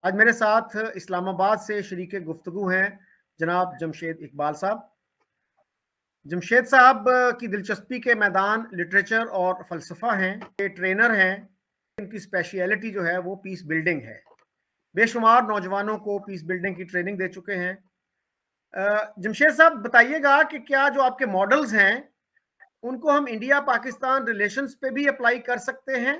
आज मेरे साथ इस्लामाबाद से शरीके गुफ्तगू हैं जनाब जमशेद इकबाल साहब। जमशेद साहब की दिलचस्पी के मैदान लिटरेचर और फ़लसफ़ा हैं। ये ट्रेनर हैं। इनकी स्पेशलिटी जो है वो पीस बिल्डिंग है। बेशुमार नौजवानों को पीस बिल्डिंग की ट्रेनिंग दे चुके हैं। जमशेद साहब बताइएगा कि क्या जो आपके मॉडल्स हैं उनको हम इंडिया पाकिस्तान रिलेशंस पे भी अप्लाई कर सकते हैं?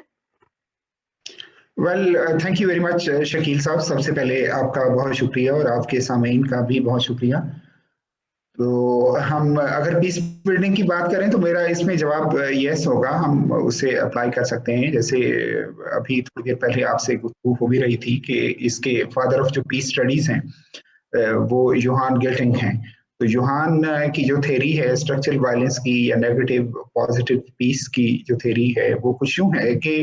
Well, thank you very much Shakeel साहब। सबसे पहले आपका बहुत शुक्रिया और आपके सामीन का भी बहुत शुक्रिया। तो हम अगर पीस बिल्डिंग की बात करें तो मेरा इसमें जवाब यस होगा। हम उसे अप्लाई कर सकते हैं। जैसे अभी थोड़ी देर पहले आपसे गुफ्तगू हो भी रही थी कि इसके फादर ऑफ जो पीस स्टडीज हैं वो यूहान गिल्टिंग हैं। तो यूहान की जो थेरी है स्ट्रक्चरल वायलेंस की या नेगेटिव पॉजिटिव पीस की जो थेरी है वो कुछ यूं है कि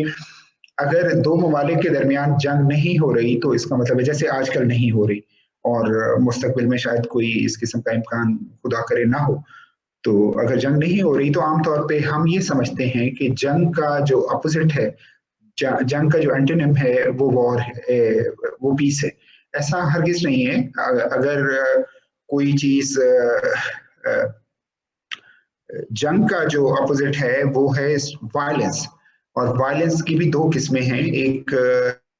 अगर दो ममालिक के दरमियान जंग नहीं हो रही तो इसका मतलब है जैसे आजकल नहीं हो रही और मुस्तकबिल में शायद कोई इस किस्म का इम्कान खुदा करे ना हो। तो अगर जंग नहीं हो रही तो आमतौर पे हम ये समझते हैं कि जंग का जो अपोजिट है, जंग का जो एंटोनिम है वो वॉर है, वो पीस है। ऐसा हरगिज नहीं है। अगर कोई चीज जंग का जो अपोजिट है वो है वायलेंस। और वायलेंस की भी दो किस्में हैं, एक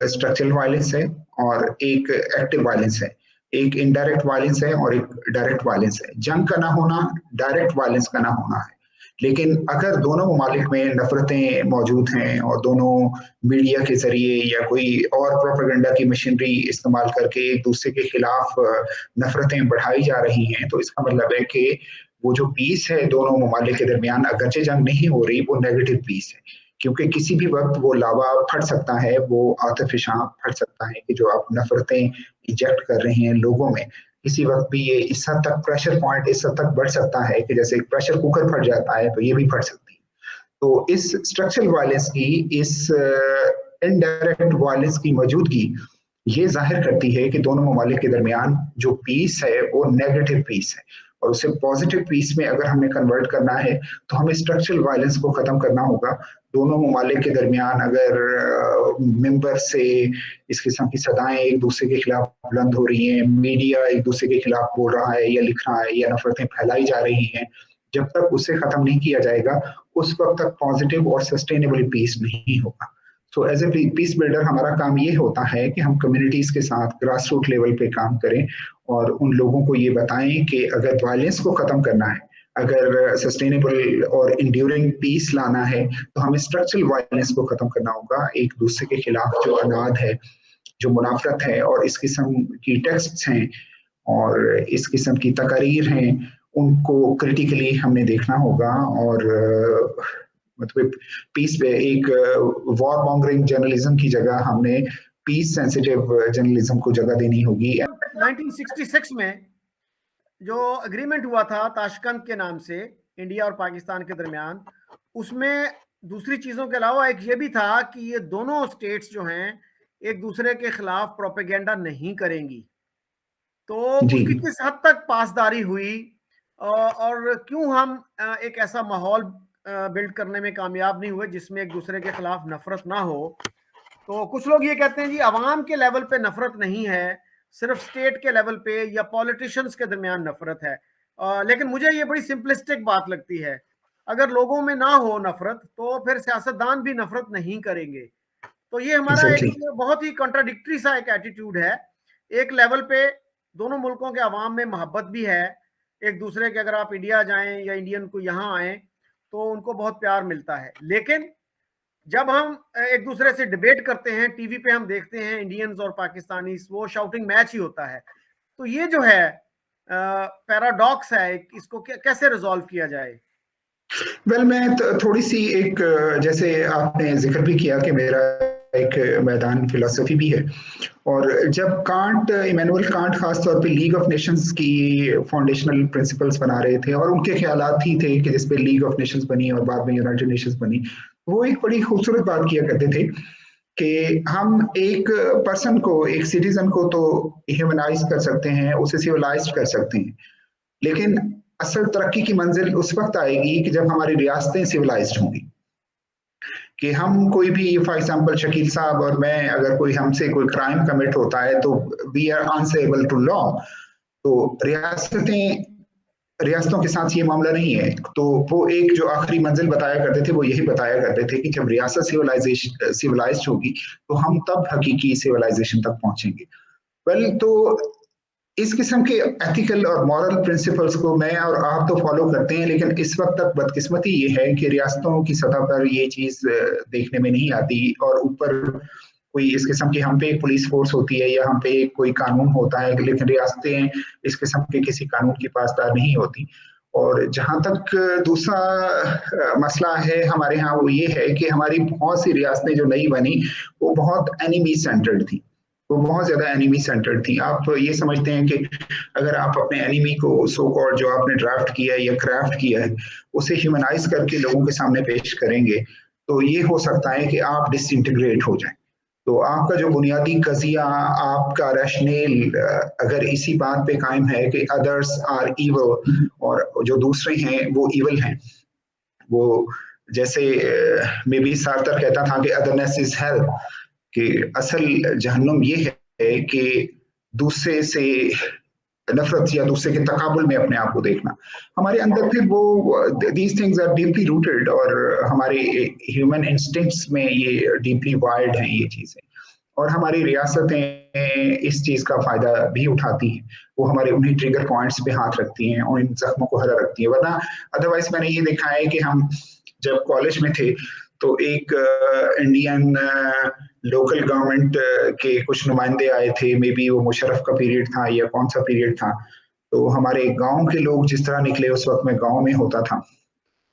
स्ट्रक्चरल वायलेंस है और एक एक्टिव वायलेंस है। एक इनडायरेक्ट वायलेंस है और एक डायरेक्ट वायलेंस है। जंग का ना होना डायरेक्ट वायलेंस का ना होना है। लेकिन अगर दोनों ममालिक में नफरतें मौजूद हैं और दोनों मीडिया के जरिए या कोई और प्रोपेगेंडा की मशीनरी इस्तेमाल करके एक दूसरे के खिलाफ नफरतें बढ़ाई जा रही हैं, तो इसका मतलब है कि वो जो पीस है दोनों ममालिक के दरमियान अगरचे जंग नहीं हो रही, वो नेगेटिव पीस है। क्योंकि किसी भी वक्त वो लावा फट सकता है, वो आतिफिशां फट सकता है कि जो आप नफरतें इंजेक्ट कर रहे हैं लोगों में, किसी वक्त भी ये इस हद तक प्रेशर पॉइंट इस हद तक बढ़ सकता है कि जैसे एक प्रेशर कुकर फट जाता है तो ये भी फट सकती है। तो इस स्ट्रक्चरल वायलेंस की, इस इनडायरेक्ट वायलेंस की मौजूदगी ये जाहिर करती है कि दोनों ममालिक के दरमियान जो पीस है वो नेगेटिव पीस है। और उसे पॉजिटिव पीस में अगर हमें कन्वर्ट करना है तो हमें स्ट्रक्चरल वायलेंस को खत्म करना होगा। दोनों ममालिक के दरमियान अगर मेंबर से इस किस्म की सदाएं एक दूसरे के खिलाफ बुलंद हो रही हैं, मीडिया एक दूसरे के खिलाफ बोल रहा है या लिख रहा है या नफरतें फैलाई जा रही हैं, जब तक उसे खत्म नहीं किया जाएगा उस वक्त तक पॉजिटिव और सस्टेनेबल पीस नहीं होगा। तो एज ए पीस बिल्डर हमारा काम ये होता है कि हम कम्युनिटीज के साथ ग्रास रूट लेवल पे काम करें और उन लोगों को ये बताएं कि अगर वायलेंस को खत्म करना है, अगर सस्टेनेबल और इंड्यूरिंग पीस लाना है, तो हमें स्ट्रक्चरल वायलेंस को खत्म करना होगा। एक दूसरे के खिलाफ जो अनाद है, जो मुनाफरत है और इस किस्म की टेक्स्ट हैं और इस किस्म की तकारीर हैं, उनको क्रिटिकली हमने देखना होगा। और मतलब पीस पे एक वॉर मॉन्गरिंग जर्नलिज्म की जगह हमने पीस सेंसिटिव जर्नलिज्म को जगह देनी होगी। 1966 में जो एग्रीमेंट हुआ था ताशकंद के नाम से इंडिया और पाकिस्तान के दरमियान, उसमें दूसरी चीजों के अलावा एक ये भी था कि ये दोनों स्टेट्स जो हैं एक दूसरे के खिलाफ प्रोपेगेंडा नहीं करेंगी। तो जी उसकी किस हद तक पासदारी हुई और क्यों हम एक ऐसा माहौल बिल्ड करने में कामयाब नहीं हुए जिसमें एक दूसरे के खिलाफ नफरत ना हो? तो कुछ लोग ये कहते हैं जी अवाम के लेवल पे नफरत नहीं है, सिर्फ स्टेट के लेवल पे या पॉलिटिशियंस के दरमियान नफरत है। लेकिन मुझे ये बड़ी सिंपलिस्टिक बात लगती है। अगर लोगों में ना हो नफरत तो फिर सियासतदान भी नफरत नहीं करेंगे। तो ये हमारा एक एग्जैक्टली। बहुत ही कॉन्ट्राडिक्टरी सा एक एटीट्यूड है। एक लेवल पे दोनों मुल्कों के अवाम में मोहब्बत भी है एक दूसरे के। अगर आप इंडिया जाएं या इंडियन को यहाँ आए तो उनको बहुत प्यार मिलता है। लेकिन जब हम एक दूसरे से डिबेट करते हैं, टीवी पे हम देखते हैं इंडियंस और पाकिस्तानी, वो शाउटिंग मैच ही होता है। तो ये जो है पैराडॉक्स है, इसको कैसे रिजॉल्व किया जाए? वेल, मैं थोड़ी सी एक जैसे आपने जिक्र भी किया कि मेरा एक मैदान फिलोसफी भी है। और जब कांट, इमैनुअल कांट खासतौर पे लीग ऑफ नेशंस की फाउंडेशनल प्रिंसिपल्स बना रहे थे और उनके ख्यालात ही थे कि जिस पे लीग ऑफ नेशंस बनी और बाद में यूनाइटेड नेशंस बनी, वो एक बड़ी खूबसूरत बात किया करते थे कि हम एक पर्सन को, एक सिटीजन को तो ह्यूमनाइज कर सकते हैं, उसे सिविलाइज कर सकते हैं, लेकिन असल तरक्की की मंजिल उस वक्त आएगी कि जब हमारी रियासतें सिविलाइज्ड होंगी। कि हम कोई भी, फॉर एग्जांपल शकील साहब और मैं, अगर कोई हमसे कोई क्राइम कमिट होता है तो we are answerable to law. तो रियासतों के साथ ये मामला नहीं है। तो वो एक जो आखिरी मंजिल बताया करते थे वो यही बताया करते थे कि जब रियासत सिविलाइज्ड होगी तो हम तब हकीकी सिविलाइजेशन तक पहुंचेंगे। वेल, तो इस किस्म के एथिकल और मॉरल प्रिंसिपल्स को मैं और आप तो फॉलो करते हैं, लेकिन इस वक्त तक बदकिस्मती ये है कि रियासतों की सतह पर ये चीज देखने में नहीं आती, और ऊपर कोई इस किस्म की हम पे एक पुलिस फोर्स होती है या हम पे कोई कानून होता है, लेकिन रियासतें इस किस्म के किसी कानून की पासदार नहीं होती। और जहां तक दूसरा मसला है हमारे यहाँ, वो ये है कि हमारी बहुत सी रियासतें जो नई बनी वो बहुत एनिमी सेंटर्ड थी, वो बहुत ज्यादा एनिमी सेंटर्ड थी। आप ये समझते हैं कि अगर आप अपने एनिमी को सो कॉल्ड जो आपने ड्राफ्ट किया है या क्राफ्ट किया है उसे ह्यूमनाइज करके लोगों के सामने पेश करेंगे तो ये हो सकता है कि आप डिसइंटीग्रेट हो जाएं। तो आपका जो बुनियादी कजिया, आपका रैशनेल अगर इसी बात पे कायम है कि अदर्स आर इवल और जो दूसरे हैं वो इवल हैं, वो जैसे मे बी सार्थर कहता था कि अदरनेस इज हेल, कि असल जहन्नुम ये है कि दूसरे से नफरत या दूसरे के तकाबुल में अपने आप को देखना। हमारे अंदर फिर वो these things are deeply rooted, और हमारे ह्यूमन इंस्टिंक्ट्स में ये डीपली वायर्ड हैं ये चीजें। और हमारी रियासतें इस चीज का फायदा भी उठाती हैं, वो हमारे उन्हीं ट्रिगर पॉइंट्स पे हाथ रखती हैं और इन जख्मों को हरा रखती है। वरना अदरवाइज मैंने ये देखा है कि हम जब कॉलेज में थे तो एक इंडियन लोकल गवर्नमेंट के कुछ नुमाइंदे आए थे, मे बी वो मुशर्रफ का पीरियड था या कौन सा पीरियड था। तो हमारे गांव के लोग जिस तरह निकले, उस वक्त मैं गांव में होता था,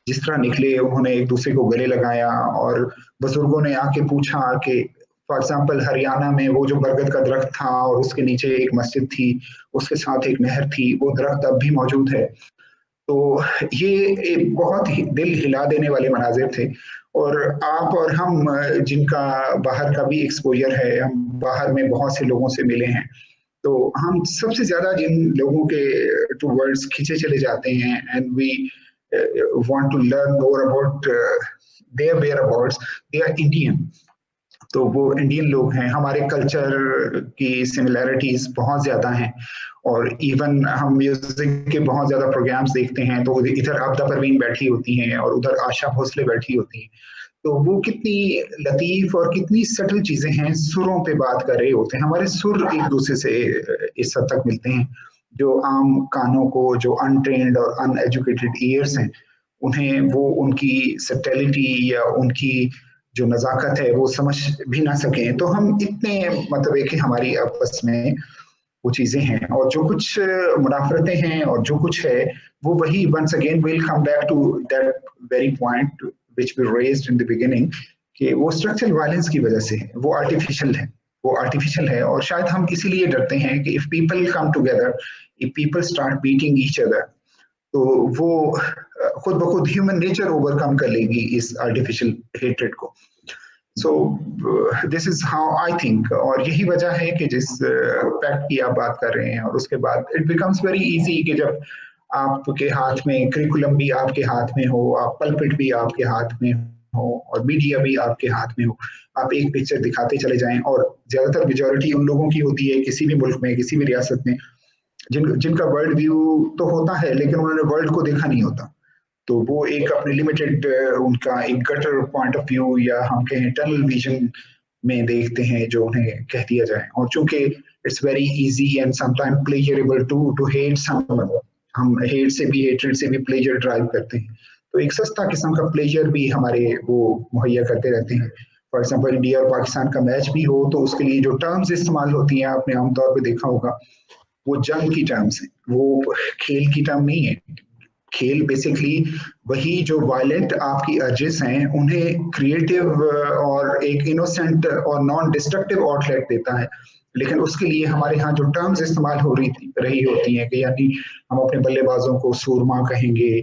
जिस तरह निकले उन्होंने एक दूसरे को गले लगाया, और बुजुर्गों ने आके पूछा कि फॉर एग्जाम्पल हरियाणा में वो जो बरगद का दरख्त था और उसके नीचे एक मस्जिद थी, उसके साथ एक नहर थी, वो दरख्त अब भी मौजूद है। तो ये एक बहुत ही दिल हिला देने वाले मनाजिर थे। और आप और हम जिनका बाहर का भी एक्सपोजर है, हम बाहर में बहुत से लोगों से मिले हैं, तो हम सबसे ज्यादा जिन लोगों के टूवर्ड्स खींचे चले जाते हैं and we want to learn more about their whereabouts, they are Indian. तो वो इंडियन लोग हैं, हमारे कल्चर की सिमिलैरिटीज बहुत ज्यादा हैं। और इवन हम म्यूजिक के बहुत ज्यादा प्रोग्राम्स देखते हैं तो इधर आपदा परवीन बैठी होती हैं और उधर आशा भोसले बैठी होती हैं। तो वो कितनी लतीफ और कितनी सटल चीजें हैं, सुरों पे बात कर रहे होते हैं। हमारे सुर एक दूसरे से इस हद तक मिलते हैं जो आम कानों को, जो अनट्रेन्ड और अनएजुकेटेड ईयर्स हैं, उन्हें वो उनकी सटेलिटी या उनकी जो नजाकत है वो समझ भी ना सकें। तो हम इतने मतलब है कि हमारी आपस में वो चीजें हैं, और जो कुछ मुनाफरतें हैं और जो कुछ है वो वही once again will come back to that very point which we raised in the beginning, कि वो स्ट्रक्चरल वायलेंस की वजह से है, वो आर्टिफिशियल है, वो आर्टिफिशियल है। और शायद हम इसीलिए डरते हैं कि if people come together, if people start beating each other, तो वो खुद ब खुद ह्यूमन नेचर ओवरकम कर लेगी इस आर्टिफिशियल हेट्रेड को। So this is how I think. और यही वजह है कि जिस फैक्ट की आप बात कर रहे हैं, और उसके बाद इट बिकम्स वेरी इजी कि जब आपके हाथ में करिकुलम भी आपके हाथ में हो, आप पल्पिट भी आपके हाथ में हो, और मीडिया भी आपके हाथ में हो, आप एक पिक्चर दिखाते चले जाएं। और ज्यादातर मेजोरिटी उन लोगों की होती है किसी भी मुल्क में, किसी भी रियासत में, जिनका वर्ल्ड व्यू तो होता है लेकिन उन्होंने वर्ल्ड को देखा नहीं होता। तो वो एक अपने लिमिटेड उनका एक गटर पॉइंट ऑफ व्यू या हम कहें टनल विजन में देखते हैं जो उन्हें कह दिया जाए। और चूंकि it's very easy and sometime pleasurable to hate someone, हम हेट से भी, हेट्रेड से भी प्लेजर ड्राइव करते हैं, तो एक सस्ता किस्म का प्लेजर भी हमारे वो मुहैया करते रहते हैं। फॉर एग्जाम्पल इंडिया और पाकिस्तान का मैच भी हो तो उसके लिए जो टर्म्स इस्तेमाल होती हैं आपने आमतौर पर देखा होगा, वो जंग की टर्म्स हैं, वो खेल की टर्म नहीं है। खेल बेसिकली वही जो वायलेंट आपकी अर्जेस हैं उन्हें क्रिएटिव और एक इनोसेंट और नॉन डिस्ट्रक्टिव आउटलेट देता है। लेकिन उसके लिए हमारे यहाँ जो टर्म्स इस्तेमाल हो रही होती हैं कि यानी हम अपने बल्लेबाजों को सूरमा कहेंगे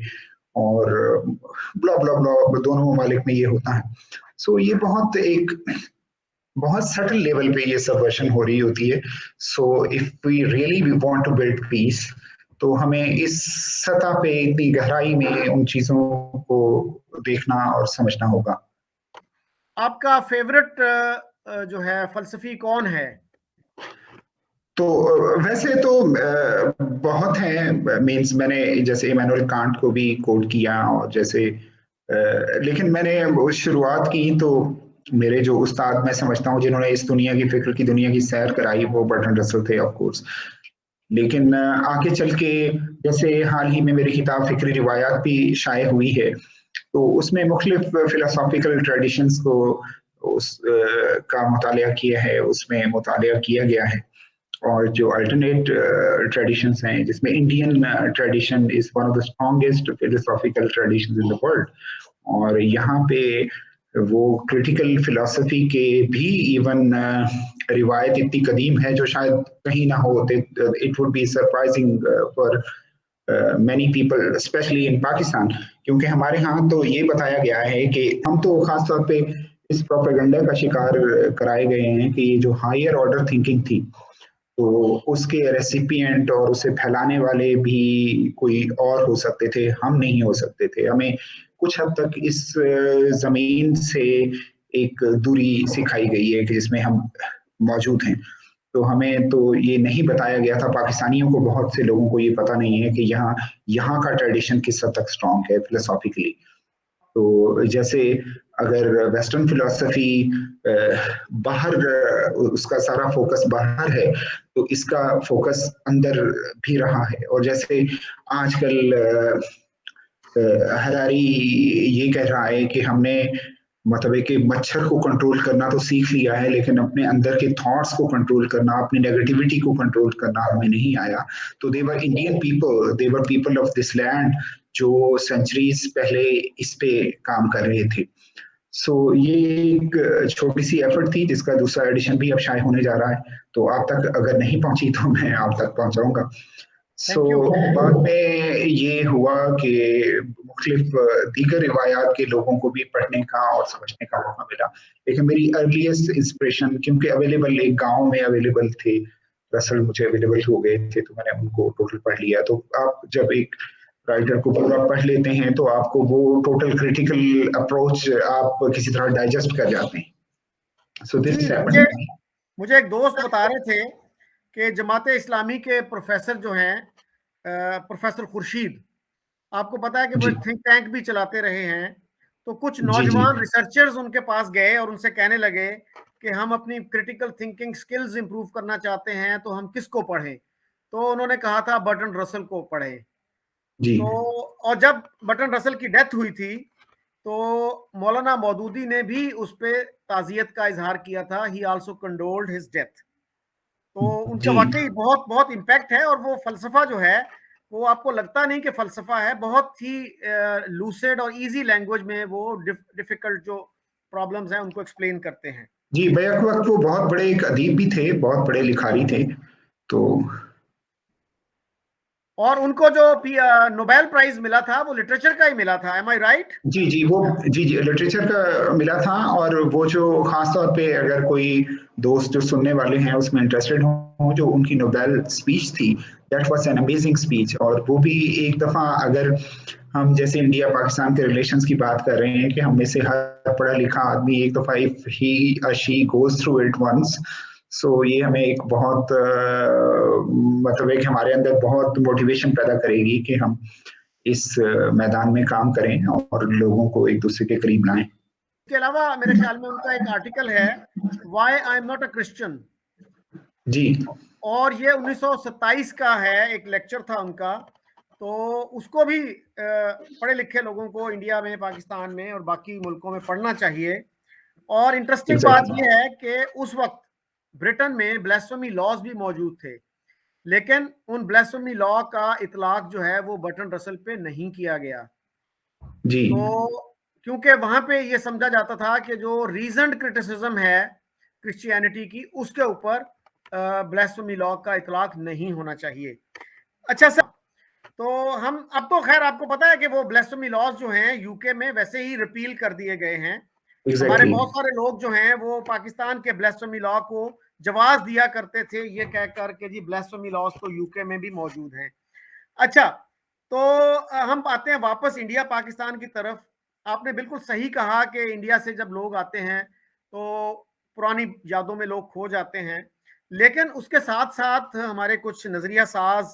और ब्ला ब्ला ब्ला, दोनों ममालिक में ये होता है। सो ये बहुत सटल लेवल पे ये सबवर्शन हो रही होती है। So if we really we want to build peace, तो हमें इस सतह पे इतनी गहराई में उन चीजों को देखना और समझना होगा। आपका फेवरेट जो है फलसफी कौन है? तो वैसे तो बहुत हैं। मीन्स मैंने जैसे इमैनुअल कांट को भी कोट किया, और जैसे लेकिन मैंने वो शुरुआत की तो मेरे जो उस्ताद मैं समझता हूँ जिन्होंने इस दुनिया की फिक्र की दुनिया की सैर कराई, वो बर्ट्रैंड रसल थे ऑफ कोर्स। लेकिन आगे चल के जैसे हाल ही में मेरी किताब फिक्री रिवायात भी शाये हुई है, तो उसमें मुख्तलिफ फिलोसॉफिकल ट्रेडिशंस को का मुतालिया किया है, उसमें मुतालिया किया गया है। और जो अल्टरनेट ट्रेडिशंस हैं, जिसमें Indian tradition is one of the strongest philosophical traditions in the world. और यहाँ पे वो क्रिटिकल फिलोसफी के भी इवन रिवायत इतनी कदीम है जो शायद कहीं ना हो। It would be surprising for many people specially in Pakistan, क्योंकि हमारे यहाँ तो ये बताया गया है कि हम तो खास तौर पे इस प्रोपेगेंडा का शिकार कराए गए हैं कि ये जो हायर ऑर्डर थिंकिंग थी, तो उसके रेसिपिएंट और उसे फैलाने वाले भी कोई और हो सकते थे, हम नहीं हो सकते थे। हमें कुछ हद तक इस जमीन से एक दूरी सिखाई गई है कि जिसमें हम मौजूद हैं। तो हमें तो ये नहीं बताया गया था, पाकिस्तानियों को, बहुत से लोगों को ये पता नहीं है कि यहाँ यहाँ का ट्रेडिशन किस हद तक स्ट्रॉन्ग है फिलोसॉफिकली। तो जैसे अगर वेस्टर्न फिलोसफी बाहर, उसका सारा फोकस बाहर है, तो इसका फोकस अंदर भी रहा है। और जैसे आजकल हरारी ये कह रहा है कि हमने मतलब है कि मच्छर को कंट्रोल करना तो सीख लिया है, लेकिन अपने अंदर के थॉट्स को कंट्रोल करना, अपनी नेगेटिविटी को कंट्रोल करना हमें नहीं आया। तो they were Indian people, they were people of this land जो सेंचुरीज पहले इस पे काम कर रहे थे। सो ये एक छोटी सी एफर्ट थी जिसका दूसरा एडिशन भी अब शायद होने जा रहा है, तो आप तक अगर नहीं पहुंची तो मैं आप तक पहुंचाऊंगा। So thank you. बाद में ये हुआ कि मुख्तलिफ दीगर रिवायात के लोगों को भी पढ़ने का और समझने का मौका मिला। लेकिन मेरी अर्लीस्ट इंस्पिरेशन, क्योंकि अवेलेबल एक गांव में अवेलेबल थे, रसल मुझे अवेलेबल हो गए थे, तो मैंने उनको टोटल पढ़ लिया। तो आप जब एक राइटर को पूरा पढ़ लेते हैं तो आपको वो टोटल क्रिटिकल अप्रोच आप किसी तरह डाइजेस्ट कर जाते हैं। सो जी, दिस मुझे हैपेंड। मुझे एक दोस्त बता रहे थे कि जमाते इस्लामी के प्रोफेसर जो हैं, प्रोफेसर खुर्शीद, आपको पता है कि वो जी एक थिंक टैंक भी चलाते रहे हैं। तो कुछ जी जी नौजवान रिसर्चर्स उनके पास गए और उनसे कहने लगे कि हम अपनी क्रिटिकल थिंकिंग स्किल्स इंप्रूव करना चाहते हैं, तो हम किसको पढ़ें? तो उन्होंने कहा था बर्ट्रैंड रसल को पढ़ें। जी तो और जब बर्ट्रैंड रसल की डेथ हुई थी, तो मौलाना मौदूदी ने भी उस पे ताज़ियत का इज़हार किया था। He also condoled his death. तो उनका जी वाक़ई बहुत बहुत इम्पैक्ट है, और वो फ़लसफ़ा जो है, वो आपको लगता नहीं कि फ़लसफ़ा है, बहुत ही लूसिड और ईज़ी लैंग्वेज में वो डिफ़िकल्ट जो प्रॉब्लम्स हैं, उनको एक्सप्लेन करते हैं। जी, बैक वक्त वो बहुत बड़े एक अदीब भी थे, बहुत बड़े लिखारी थे। तो और उनको जो नोबेल प्राइज़ मिला था, वो लिटरेचर का ही मिला था। एम आई राइट? जी जी, वो जी जी लिटरेचर का मिला था। और वो जो खास तौर पे अगर कोई दोस्त जो सुनने वाले हैं उसमें इंटरेस्टेड हो, जो उनकी नोबेल स्पीच थी, that was an amazing speech. और वो भी एक दफा, अगर हम जैसे इंडिया पाकिस्तान के रिलेशंस की बात कर रहे हैं कि हम में से हर पढ़ा लिखा आदमी एक दफा इफ ही और she goes through it once, so ये हमें एक बहुत मतलब एक हमारे अंदर बहुत मोटिवेशन पैदा करेगी कि हम इस मैदान में काम करें और लोगों को एक दूसरे के करीब लाएं। इसके अलावा मेरे ख्याल में उनका एक आर्टिकल है, why I am not a Christian, जी और ये 1927 का है, एक लेक्चर था उनका। तो उसको भी पढ़े लिखे लोगों को इंडिया में, पाकिस्तान में और बाकी मुल्कों में पढ़ना चाहिए। और इंटरेस्टिंग बात एग्जैक्टली। ये है कि उस वक्त ब्रिटेन में ब्लास्फेमी लॉज भी मौजूद थे, लेकिन उन ब्लास्फेमी लॉ का इतलाक जो है वो बर्ट्रैंड रसल पे नहीं किया गया। जी तो क्योंकि वहां पे ये समझा जाता था कि जो रीजनड क्रिटिसिज्म है क्रिश्चियनिटी की, उसके ऊपर ब्लास्फेमी लॉ का इतलाक नहीं होना चाहिए। अच्छा सर, तो हम अब तो खैर आपको पता है कि वो ब्लास्फेमी लॉज जो हैं यूके में वैसे ही रिपील कर दिए गए हैं। हमारे एग्जैक्टली। बहुत सारे लोग जो हैं वो पाकिस्तान के ब्लास्फेमी लॉ को जवाब दिया करते थे, ये कहकर के जी ब्लास्फेमी लॉज तो यूके में भी मौजूद हैं। अच्छा, तो हम आते हैं वापस इंडिया पाकिस्तान की तरफ। आपने बिल्कुल सही कहा कि इंडिया से जब लोग आते हैं तो पुरानी यादों में लोग खो जाते हैं, लेकिन उसके साथ साथ हमारे कुछ नजरिया साज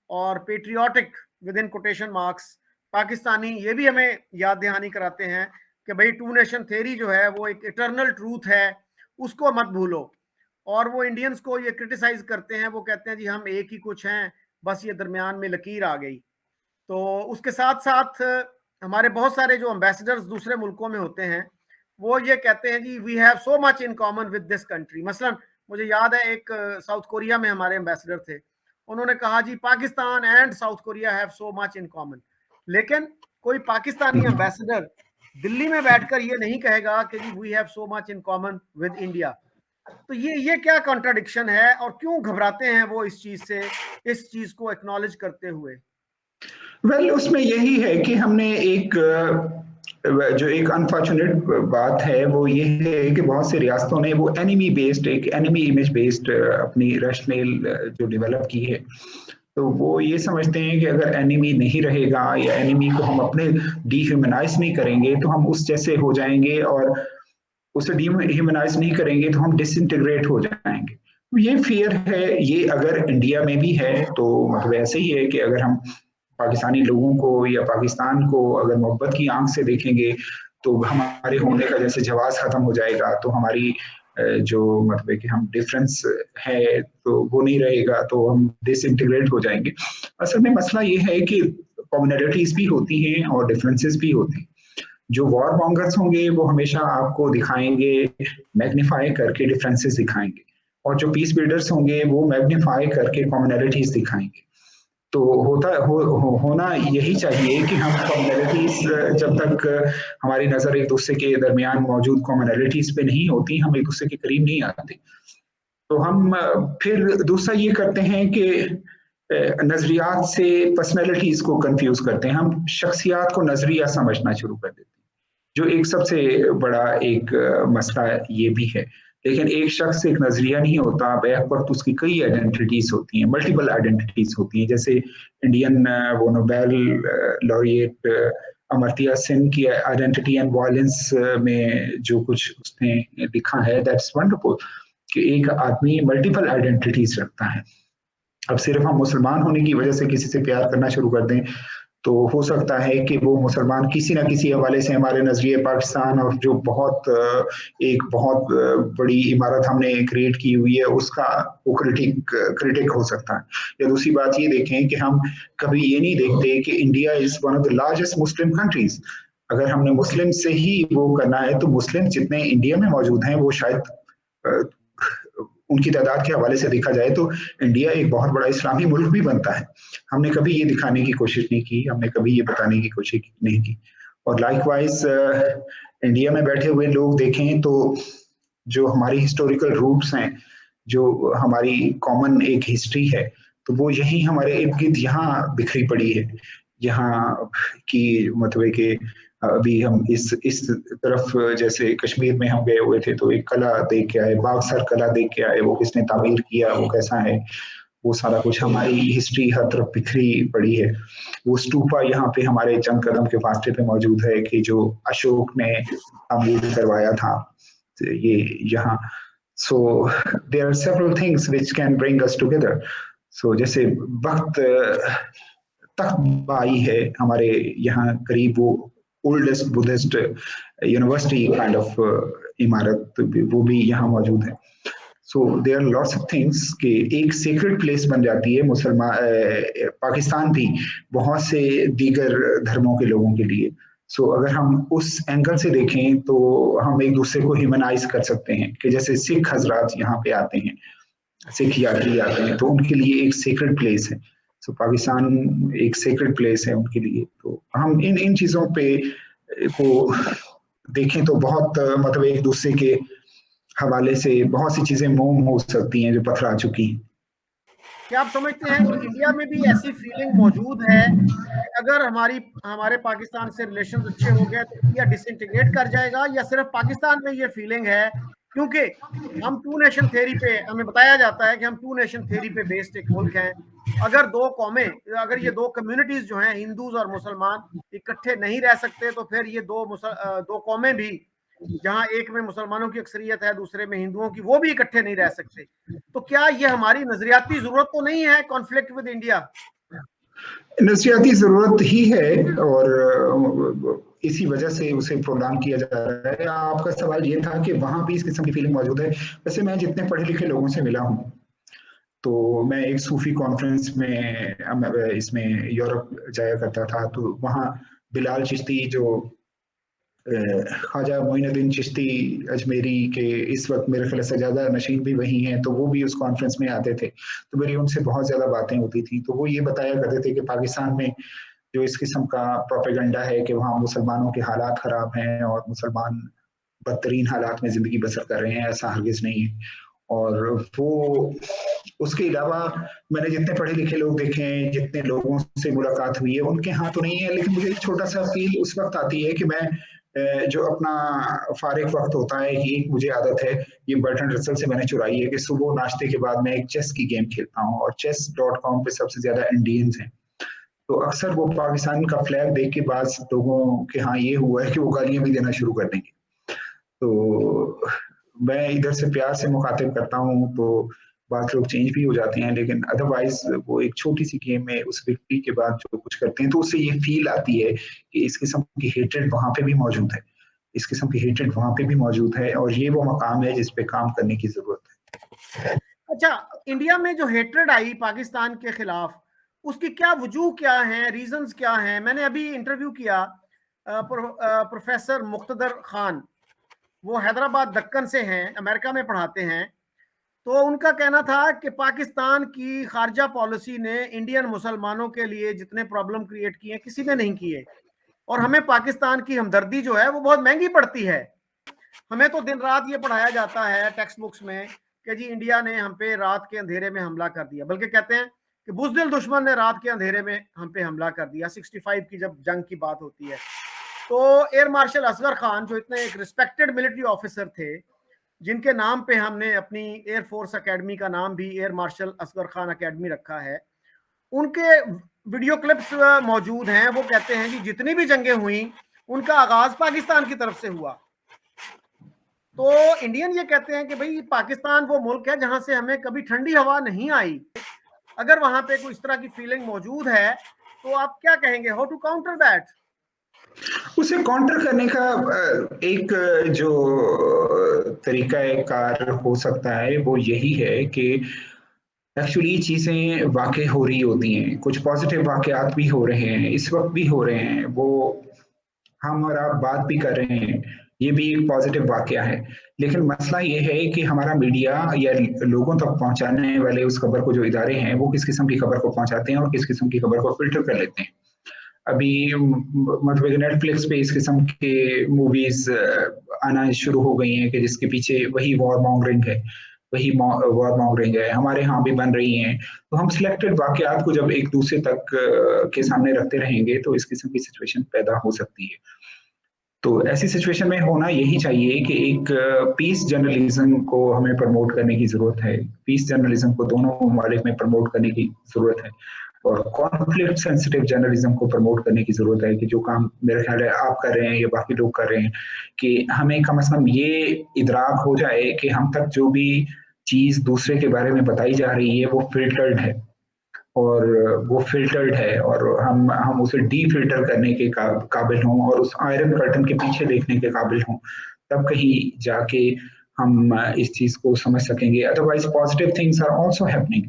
और patriotic with in quotation marks Pakistani ये भी हमें याद दहानी कराते हैं कि भाई टू नेशन थ्योरी जो है वो एक इटर्नल ट्रूथ है, उसको मत भूलो। और वो इंडियंस को ये क्रिटिसाइज करते हैं, वो कहते हैं जी हम एक ही कुछ हैं, बस ये दरमियान में लकीर आ गई। तो उसके साथ साथ हमारे बहुत सारे जो एम्बेसडर्स दूसरे मुल्कों में होते हैं वो ये कहते हैं जी we have so much in common with this country. मसलन मुझे याद है एक साउथ कोरिया में हमारे एम्बेसडर थे, उन्होंने कहा जी Pakistan and South Korea have so much in common. लेकिन कोई पाकिस्तानी एम्बेसडर दिल्ली में बैठकर ये नहीं कहेगा कि जी we have so much in common with India. तो ये क्या कॉन्ट्राडिक्शन है और क्यों घबराते हैं वो इस चीज से, इस चीज को एक्नॉलेज करते हुए? वेल उसमें यही है कि हमने एक जो एक अनफॉर्चुनेट बात है वो ये है कि बहुत से रियासतों ने वो एनिमी बेस्ड एक एनिमी इमेज बेस्ड अपनी रैशनल जो डेवलप की है। तो वो ये समझते हैं कि अगर एनिमी नहीं रहेगा या एनिमी को हम अपने डिह्यूमनाइज नहीं करेंगे तो हम उस जैसे हो जाएंगे, और उसे डिह्यूमनाइज नहीं करेंगे तो हम डिसइंटीग्रेट हो जाएंगे। तो ये फियर है, ये अगर इंडिया में भी है तो मतलब ऐसे ही है कि अगर हम पाकिस्तानी लोगों को या पाकिस्तान को अगर मोहब्बत की आंख से देखेंगे तो हमारे होने का जैसे जवाब खत्म हो जाएगा, तो हमारी जो मतलब कि हम डिफरेंस है तो वो नहीं रहेगा, तो हम डिसइंटीग्रेट हो जाएंगे। असल में मसला ये है कि कॉमनैलिटीज भी होती हैं और डिफरेंसेस भी होती हैं। जो वॉर मॉन्गर्स होंगे वो हमेशा आपको दिखाएंगे, मैग्नीफाई करके डिफरेंसेस दिखाएंगे, और जो पीस बिल्डर्स होंगे वो मैग्नीफाई करके कॉमनैलिटीज दिखाएंगे। तो होना यही चाहिए कि हम कॉमनैलिटीज, जब तक हमारी नजर एक दूसरे के दरमियान मौजूद कॉमनैलिटीज पे नहीं होती, हम एक दूसरे के करीब नहीं आते। तो हम फिर दूसरा ये करते हैं कि नजरियात से पर्सनैलिटीज को कंफ्यूज करते हैं, हम शख्सियात को नजरिया समझना शुरू कर देते हैं, जो एक सबसे बड़ा एक मसला ये भी है। लेकिन एक शख्स एक नजरिया नहीं होता, बैक वक्त उसकी कई आइडेंटिटीज होती हैं, मल्टीपल आइडेंटिटीज होती हैं। जैसे इंडियन वो नोबेल लॉरिएट अमर्त्य सेन की आइडेंटिटी एंड वायलेंस में जो कुछ उसने लिखा है, दैट्स वंडरफुल कि एक आदमी मल्टीपल आइडेंटिटीज रखता है। अब सिर्फ हम मुसलमान होने की वजह से किसी से प्यार करना शुरू कर दें तो हो सकता है कि वो मुसलमान किसी ना किसी हवाले से हमारे नजरिए पाकिस्तान और जो एक बहुत बड़ी इमारत हमने क्रिएट की हुई है उसका वो क्रिटिक हो सकता है। या दूसरी बात ये देखें कि हम कभी ये नहीं देखते कि India is one of the largest Muslim countries. अगर हमने मुस्लिम से ही वो करना है तो मुस्लिम जितने इंडिया में मौजूद हैं वो शायद उनकी तादाद के हवाले से देखा जाए तो इंडिया एक बहुत बड़ा इस्लामी मुल्क भी बनता है। हमने कभी ये दिखाने की कोशिश नहीं की, हमने कभी ये बताने की कोशिश नहीं की। और लाइकवाइज इंडिया में बैठे हुए लोग देखें तो जो हमारी हिस्टोरिकल रूट्स हैं, जो हमारी कॉमन एक हिस्ट्री है, तो वो यही हमारे इर्द गिर्द यहाँ बिखरी पड़ी है। यहाँ की मतलब कि अभी हम इस तरफ जैसे कश्मीर में हम गए हुए थे तो एक कला देख के आए, बागसर कला देख के आए, वो किसने तामीर किया, वो कैसा है, वो सारा कुछ हमारी हिस्ट्री हर तरफ बिखरी पड़ी है। वो स्तूपा यहाँ पे हमारे चंद कदम के फासले पे मौजूद है कि जो अशोक ने तामीर करवाया था ये यहाँ। So there are several things which can bring us together. So जैसे वक्त तख्तबाई है हमारे यहाँ करीब, वो oldest Buddhist university kind of इमारत वो भी यहाँ मौजूद है। So there are lots of things कि एक सीक्रेट प्लेस बन जाती है मुसलमान पाकिस्तान भी बहुत से दीगर धर्मों के लोगों के लिए। सो अगर हम उस एंगल से देखें तो हम एक दूसरे को ह्यूमनाइज कर सकते हैं कि जैसे सिख हजरात यहाँ पे आते हैं, सिख यात्री आते हैं, तो उनके लिए एक सीक्रेट प्लेस है। तो पाकिस्तान एक सीक्रेट प्लेस है उनके लिए। तो हम इन चीजों पे को देखें तो बहुत मतलब एक दूसरे के हवाले से बहुत सी चीजें मोम हो सकती हैं जो पथरा चुकी हैं। क्या आप समझते हैं कि इंडिया में भी ऐसी फीलिंग मौजूद है कि अगर हमारे पाकिस्तान से रिलेशंस अच्छे हो गए तो इंडिया डिसइंटीग्रेट कर जाएगा, या सिर्फ पाकिस्तान में ये फीलिंग है क्योंकि हम टू नेशन थ्योरी पे, हमें बताया जाता है कि हम टू नेशन थ्योरी पे बेस्ड एक मुल्क हैं। अगर दो कौमें, अगर ये दो कम्युनिटीज जो हैं, हिंदूज और मुसलमान, इकट्ठे नहीं रह सकते, तो फिर ये दो कौमें भी, जहां एक में मुसलमानों की अक्सरियत है, दूसरे में हिंदुओं की, वो भी इकट्ठे नहीं रह सकते। तो क्या ये हमारी नजरियाती जरूरत तो नहीं है कॉन्फ्लिक्ट विद इंडिया? नफसियाती जरूरत ही है, और इसी वजह से उसे प्रोग्राम किया जा रहा है। आपका सवाल ये था कि वहां भी इस किस्म की फीलिंग मौजूद है। वैसे मैं जितने पढ़े लिखे लोगों से मिला हूँ, तो मैं एक सूफी कॉन्फ्रेंस में इसमें यूरोप जाया करता था, तो वहाँ बिलाल चिश्ती, जो ख्वाजा मोइनुद्दीन चिश्ती अजमेरी के इस वक्त मेरे ख्याल से ज्यादा नशीन भी वही हैं, तो वो भी उस कॉन्फ्रेंस में आते थे। तो मेरी उनसे बहुत ज्यादा बातें होती थी। तो वो ये बताया करते थे कि पाकिस्तान में जो इस किस्म का प्रोपेगेंडा है कि वहाँ मुसलमानों के हालात खराब हैं और मुसलमान बदतरीन हालात में जिंदगी बसर कर रहे हैं, ऐसा हरगिज नहीं है। और वो उसके अलावा मैंने जितने पढ़े लिखे लोग देखे हैं, जितने लोगों से मुलाकात हुई है, उनके यहाँ तो नहीं है। लेकिन मुझे एक छोटा सा फील उस वक्त आती है कि मैं जो अपना फारिग वक्त होता है, एक मुझे आदत है, ये बर्टन रसल से मैंने चुराई है, कि सुबह नाश्ते के बाद मैं एक चेस की गेम खेलता हूँ, और chess.com पे सबसे ज्यादा इंडियंस हैं। तो अक्सर वो पाकिस्तान का फ्लैग देख के बाद लोगों के यहाँ ये हुआ है कि वो गालियां भी देना शुरू कर देंगे। तो मैं इधर से प्यार से मुखातिब करता हूँ, तो बात लोग चेंज भी हो जाते हैं। लेकिन अदरवाइज वो एक छोटी सी गेम में उस विक्ट्री के बाद जो कुछ करते हैं, तो उससे ये फील आती है कि इस किस्म की हेट्रेड वहां पे भी मौजूद है, इस किस्म की हेट्रेड वहां पे भी मौजूद है, और ये वो मकाम है जिस पे काम करने की जरूरत है। अच्छा, इंडिया में जो हेट्रेड आई पाकिस्तान के खिलाफ, उसकी क्या वजूह क्या है, रीजंस क्या हैं? मैंने अभी इंटरव्यू किया प्रोफेसर मुख्तदर खान, वो हैदराबाद दक्कन से हैं, अमेरिका में पढ़ाते हैं। तो उनका कहना था कि पाकिस्तान की खारजा पॉलिसी ने इंडियन मुसलमानों के लिए जितने प्रॉब्लम क्रिएट किए किसी ने नहीं किए, और हमें पाकिस्तान की हमदर्दी जो है वो बहुत महंगी पड़ती है। हमें तो दिन रात ये पढ़ाया जाता है टेक्स्ट बुक्स में कि जी इंडिया ने हम पे रात के अंधेरे में हमला कर दिया, बल्कि कहते हैं कि बुज़दिल दुश्मन ने रात के अंधेरे में हम पे हमला कर दिया। 65 की जब जंग की बात होती है, तो एयर मार्शल असगर खान, जो इतने एक रिस्पेक्टेड मिलिट्री ऑफिसर थे, जिनके नाम पे हमने अपनी एयर फोर्स एकेडमी का नाम भी air marshal Asghar Khan academy रखा है, उनके वीडियो क्लिप्स मौजूद हैं। वो कहते हैं कि जितनी भी जंगें हुई उनका आगाज पाकिस्तान की तरफ से हुआ। तो इंडियन ये कहते हैं कि भाई पाकिस्तान वो मुल्क है जहां से हमें कभी ठंडी हवा नहीं आई। अगर वहां पे कोई इस तरह की फीलिंग मौजूद है, तो आप क्या कहेंगे, हाउ टू काउंटर दैट? उसे काउंटर करने का एक जो तरीका कार हो सकता है वो यही है कि एक्चुअली चीजें वाकई हो रही होती हैं, कुछ पॉजिटिव वाकयात भी हो रहे हैं, इस वक्त भी हो रहे हैं, वो हम और आप बात भी कर रहे हैं, ये भी एक पॉजिटिव वाकया है। लेकिन मसला ये है कि हमारा मीडिया या लोगों तक पहुंचाने वाले उस खबर को जो इदारे हैं, वो किस किस्म की खबर को पहुंचाते हैं और किस किस्म की खबर को फिल्टर कर लेते हैं। अभी मतलब नेटफ्लिक्स पे इस किस्म के मूवीज आना शुरू हो गई हैं कि जिसके पीछे वही वॉर मॉन्गरिंग है, वही वॉर मॉन्गरिंग है, हमारे यहाँ भी बन रही हैं। तो हम सिलेक्टेड वाकयात को जब एक दूसरे तक के सामने रखते रहेंगे, तो इस किस्म की सिचुएशन पैदा हो सकती है। तो ऐसी सिचुएशन में होना यही चाहिए कि एक पीस जर्नलिज्म को हमें प्रमोट करने की जरूरत है, पीस जर्नलिज्म को दोनों ममालिक में प्रमोट करने की जरूरत है, और कॉन्फ्लिक्ट सेंसिटिव जर्नलिज्म को प्रमोट करने की जरूरत है। कि जो काम मेरे ख्याल है आप कर रहे हैं या बाकी लोग कर रहे हैं, कि हमें कम से कम ये इदराक हो जाए कि हम तक जो भी चीज दूसरे के बारे में बताई जा रही है वो फिल्टर्ड है, और वो फिल्टर्ड है, और हम उसे डी फिल्टर करने के काबिल हों, और उस आयरन कर्टन के पीछे देखने के काबिल हों, तब कहीं जाके हम इस चीज को समझ सकेंगे। Otherwise positive things are also happening,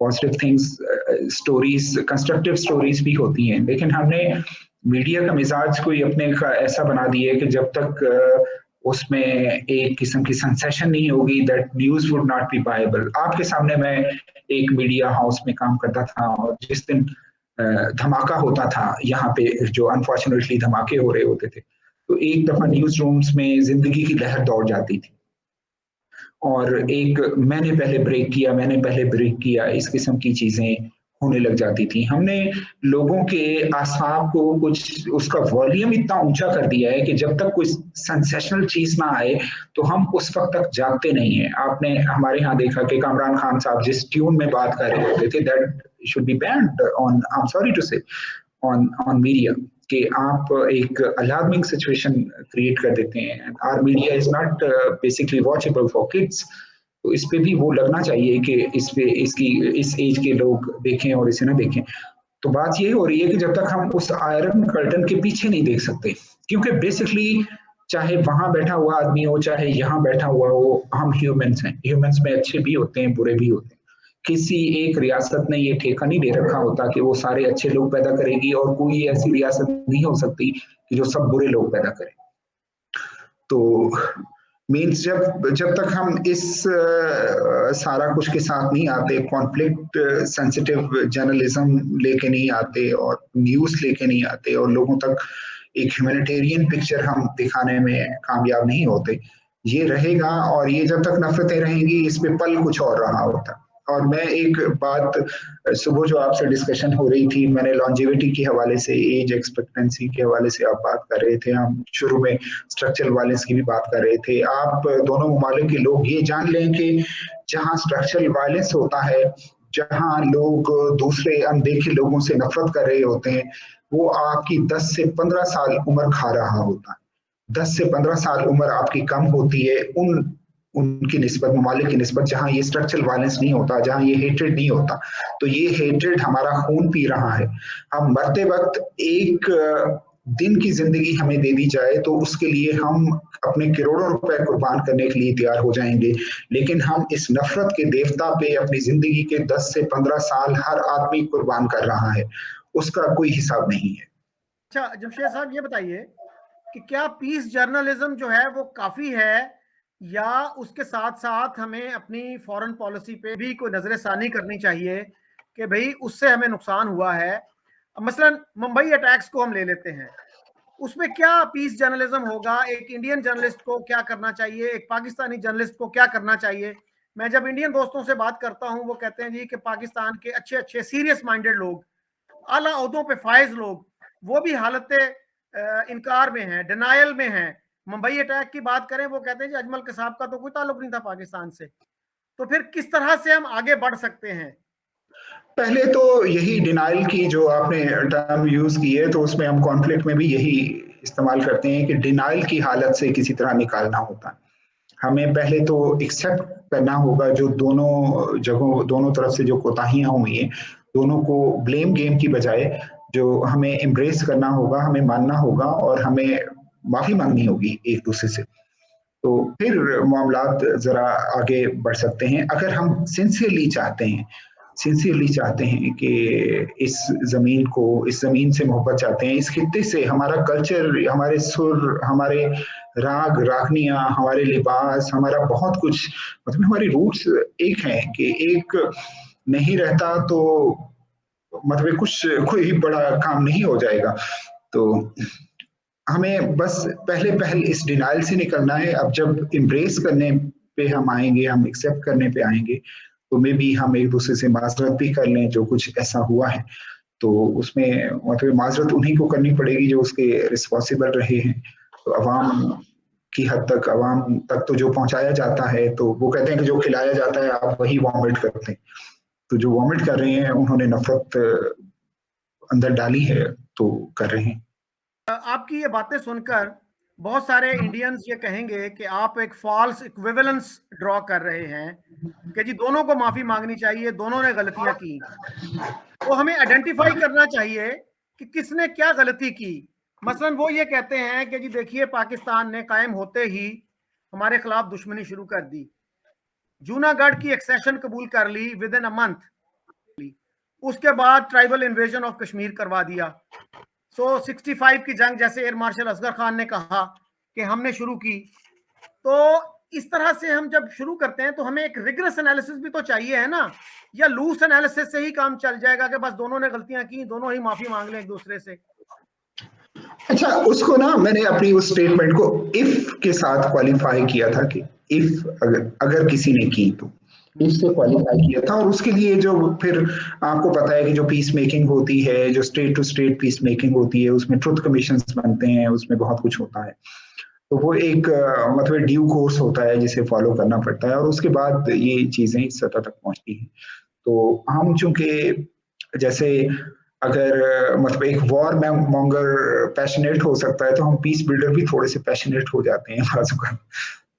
positive things, stories, constructive stories भी होती हैं। लेकिन हमने मीडिया का मिजाज कोई अपने का ऐसा बना दिया है कि जब तक उसमें एक किस्म की सेंसेशन नहीं होगी, that news would not be Bible. आपके सामने मैं एक मीडिया हाउस में काम करता था, और जिस दिन धमाका होता था यहाँ पे, जो अनफॉर्चुनेटली धमाके हो रहे होते थे, तो एक दफा न्यूज रूम्स में जिंदगी की लहर दौड़ जाती थी, और एक मैंने पहले ब्रेक किया, मैंने पहले ब्रेक किया, इस किस्म की चीजें होने लग जाती थी। हमने लोगों के आसाब को कुछ उसका वॉल्यूम इतना ऊंचा कर दिया है कि जब तक कोई सेंसेशनल चीज ना आए तो हम उस वक्त तक जागते नहीं है। आपने हमारे यहाँ देखा कि कामरान खान साहब जिस ट्यून में बात कर रहे होते थे, that should be banned on, I am sorry to say, on media, कि आप एक अलार्मिंग सिचुएशन क्रिएट कर देते हैं। Our media is not basically watchable for kids. तो इस पे भी वो लगना चाहिए कि इस पे इसकी इस एज के लोग देखें और इसे ना देखें। तो बात ये हो रही है कि जब तक हम उस आयरन कर्टन के पीछे नहीं देख सकते, क्योंकि बेसिकली चाहे वहां बैठा हुआ आदमी हो चाहे यहाँ बैठा हुआ हो, हम ह्यूमंस हैं। ह्यूमंस में अच्छे भी होते हैं, बुरे भी होते हैं। किसी एक रियासत ने ये ठेका नहीं ले रखा होता कि वो सारे अच्छे लोग पैदा करेगी, और कोई ऐसी रियासत नहीं हो सकती कि जो सब बुरे लोग पैदा करे। तो मीन्स जब जब तक हम इस सारा कुछ के साथ नहीं आते, कॉन्फ्लिक्ट सेंसिटिव जर्नलिज्म लेके नहीं आते और न्यूज लेके नहीं आते और लोगों तक एक ह्यूमैनिटेरियन पिक्चर हम दिखाने में कामयाब नहीं होते, ये रहेगा। और ये जब तक नफरतें रहेंगी, इस पे पल कुछ और रहा होता। और मैं एक बात, सुबह जो आपसे डिस्कशन हो रही थी, मैंने लॉन्जेविटी के हवाले से, एज एक्सपेक्टेंसी के हवाले से आप बात कर रहे थे, हम शुरू में स्ट्रक्चरल वायलेंस की भी बात कर रहे थे। आप दोनों ममालिक के लोग ये जान लें कि जहां स्ट्रक्चरल वायलेंस होता है, जहां लोग दूसरे अनदेखे लोगों से नफरत कर रहे होते हैं, वो आपकी 10 से 15 साल उम्र खा रहा होता है। 10 से 15 साल उम्र आपकी कम होती है उनकी निस्बत, ममालिक की निस्बत जहां ये स्ट्रक्चरल वायलेंस नहीं होता, जहां ये हेट्रेड नहीं होता। तो ये हेट्रेड हमारा खून पी रहा है। हम मरते वक्त एक दिन की जिंदगी हमें दे दी जाए तो उसके लिए हम अपने करोड़ों रुपए कुर्बान करने के लिए तैयार हो जाएंगे, लेकिन हम इस नफरत के देवता पे अपनी जिंदगी के 10 से 15 साल हर आदमी कुर्बान कर रहा है, उसका कोई हिसाब नहीं है। अच्छा जमशेद साहब, ये बताइए कि क्या पीस जर्नलिज्म जो है वो काफी है, या उसके साथ साथ हमें अपनी फॉरेन पॉलिसी पे भी कोई नजरसानी करनी चाहिए कि भाई उससे हमें नुकसान हुआ है। मसलन मुंबई अटैक्स को हम ले लेते हैं, उसमें क्या पीस जर्नलिज्म होगा? एक इंडियन जर्नलिस्ट को क्या करना चाहिए, एक पाकिस्तानी जर्नलिस्ट को क्या करना चाहिए? मैं जब इंडियन दोस्तों से बात करता हूं, वो कहते हैं जी कि पाकिस्तान के अच्छे अच्छे सीरियस माइंडेड लोग, आला ओहदों पे फायज लोग, वो भी हालत इनकार में हैं, डिनायल में हैं। मुंबई अटैक की बात करें, वो कहते हैं जी अजमल कसाब का तो कोई ताल्लुक नहीं था पाकिस्तान से। तो फिर किस तरह से हम आगे बढ़ सकते हैं? पहले तो यही डिनाइल की जो आपने टर्म यूज की है, तो उसमें हम कॉन्फ्लिक्ट में भी यही इस्तेमाल करते हैं कि डिनाइल की हालत से किसी तरह निकालना होता है। हमें पहले तो एक्सेप्ट करना होगा जो दोनों जगहों, दोनों तरफ से जो कोताहियां हुई हैं, दोनों को ब्लेम गेम की बजाय जो हमें एम्ब्रेस करना होगा, हमें मानना होगा और हमें माफी मांगनी होगी एक दूसरे से। तो फिर मामलात जरा आगे बढ़ सकते हैं। अगर हम सिंसियरली चाहते हैं कि इस जमीन को, इस जमीन से मोहब्बत चाहते हैं, इस खित्ते से, हमारा कल्चर, हमारे सुर, हमारे राग रागनियां, हमारे लिबास, हमारा बहुत कुछ, मतलब हमारी रूट्स एक हैं कि एक नहीं रहता तो मतलब कुछ कोई बड़ा काम नहीं हो जाएगा। तो हमें बस पहले इस डिनाइल से निकलना है। अब जब एम्ब्रेस करने पे हम आएंगे, हम एक्सेप्ट करने पे आएंगे, तो मे भी हम एक दूसरे से माजरत भी कर लें जो कुछ ऐसा हुआ है। तो उसमें मतलब माजरत उन्हीं को करनी पड़ेगी जो उसके रिस्पॉन्सिबल रहे हैं। तो अवाम की हद तक, अवाम तक तो जो पहुंचाया जाता है, तो वो कहते हैं कि जो खिलाया जाता है आप वही वॉमिट करते हैं। तो जो वॉमिट कर रहे हैं उन्होंने नफरत अंदर डाली है, तो कर रहे हैं। आपकी ये बातें सुनकर बहुत सारे इंडियंस ये कहेंगे कि आप एक फॉल्स इक्विवेलेंस ड्रॉ कर रहे हैं कि जी दोनों को माफी मांगनी चाहिए, दोनों ने गलतियां की। तो हमें आइडेंटिफाई करना चाहिए कि किसने क्या गलती की। मसलन वो ये कहते हैं कि जी देखिए पाकिस्तान ने कायम होते ही हमारे खिलाफ दुश्मनी शुरू कर दी, जूनागढ़ की एक्सेशन कबूल कर ली विद इन अ मंथ, उसके बाद ट्राइबल इन्वेजन ऑफ कश्मीर करवा दिया। 65 की जंग जैसे एयर मार्शल असगर खान ने कहा कि हमने शुरू की। तो इस तरह से हम जब शुरू करते हैं तो हमें एक रिगरस एनालिसिस भी तो चाहिए है ना, या लूज एनालिसिस से ही काम चल जाएगा कि बस दोनों ने गलतियां की, दोनों ही माफी मांग लें एक दूसरे से? अच्छा, उसको ना मैंने अपनी उस स्टेटमेंट को इफ के साथ क्वालिफाई किया था कि इफ अगर किसी ने की तो इससे क्वालिफाई किया था। और उसके लिए जो फिर आपको पता है कि जो पीस मेकिंग होती है, जो state to state peace making होती है, उसमें ट्रुथ कमीशंस बनते हैं, उसमें बहुत कुछ होता है। तो वो एक मतलब ड्यू कोर्स होता है जिसे फॉलो करना पड़ता है, और उसके बाद ये चीजें इस सतह तक पहुंचती हैं। तो हम चूंकि जैसे अगर मतलब एक वॉर मॉन्गर पैशनेट हो सकता है, तो हम पीस बिल्डर भी थोड़े से पैशनेट हो जाते हैं बाजू का।